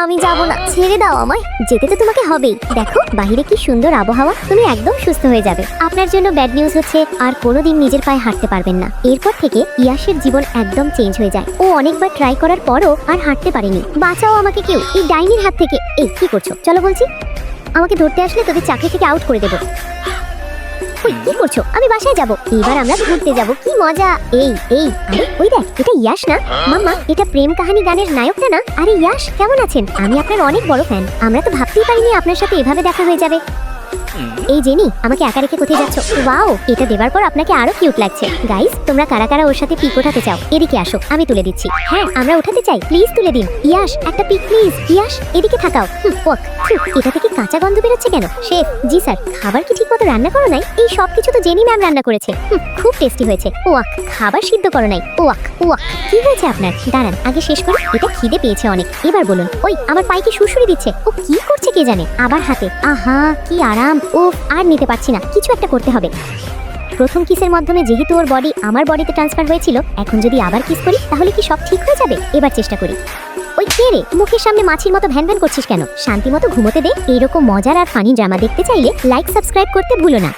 আমি যাব না, ছেড়ে দাও আমায়। যেতে তো তোমাকে হবেই। দেখো বাইরে কি সুন্দর আবহাওয়া, তুমি একদম সুস্থ হয়ে যাবে। আপনার জন্য ব্যাড নিউজ হচ্ছে আর কোনোদিন নিজের পায়ে হাঁটতে পারবেন না। এরপর থেকে ইয়াশের জীবন একদম চেঞ্জ হয়ে যায়। ও অনেকবার ট্রাই করার পরও আর হাঁটতে পারেনি। বাঁচাও আমাকে কেউ এই ডাইনির হাত থেকে। এই কি করছো? চলো বলছি। আমাকে ধরতে আসলে তোদের চাকরি থেকে আউট করে দেবো। ওই কি করছো? আমি বাসায় যাব। এবার আমরা ঘুরতে যাব, কি মজা। আরে ওই দেখ, এটা ইয়াশ না? মাম্মা, এটা প্রেম কাহিনী গানের নায়কটা না? আরে ইয়াশ, কেমন আছেন? আমি আপনার অনেক বড় ফ্যান। আমরা তো ভাবতেই পারিনি আপনার সাথে এভাবে দেখা হয়ে যাবে। এই জেনি, আমাকে একা রেখে কোথায় যাচ্ছ? ওয়াও, এটা দেবার পর আপনাকে আরো কিউট লাগছে। গাইস, তোমরা কারা কারা ওর সাথে পিক ওঠাতে চাও এদিকে আসো, আমি তুলে দিচ্ছি। হ্যাঁ, আমরা উঠাতে চাই, প্লিজ তুলে দিন। ইয়াশ, একটা পিক প্লিজ। ইয়াশ, এদিকে থাকাও। ওয়াক, এটা থেকে কাঁচা গন্ধ বেরোচ্ছে কেন? শেফ জি স্যার, খাবার কি ঠিকমতো রান্না করো নাই? এই সব কিছু তো জেনি ম্যাম রান্না করেছে। খুব টেস্টি হয়েছে। ওয়াক, খাবার সিদ্ধ করো নাই। ওয়াক ওয়াক, কি হয়েছে আপনার? দাঁড়ান আগে শেষ করি। এটা খিদে পেয়েছে অনেক। এবার বলুন। ওই আমার পাইকে সুরসুরি দিচ্ছে। ও কি করছে কে জানে? আবার হাতে। আহা কি আরাম। ও আর নিতে পারছি না, কিছু একটা করতে হবে। প্রথম কিসের মাধ্যমে যেহেতু ওর বডি আমার বডিতে ট্রান্সফার হয়েছিল, এখন যদি আবার কিস করি তাহলে কি সব ঠিক হয়ে যাবে? এবার চেষ্টা করি। ওই কে রে, মুখের সামনে মাছির মতো ভ্যান ভ্যান করছিস কেন? শান্তি মতো ঘুমোতে দে। এইরকম মজার আর ফানি ড্রামা দেখতে চাইলে লাইক সাবস্ক্রাইব করতে ভুলো না।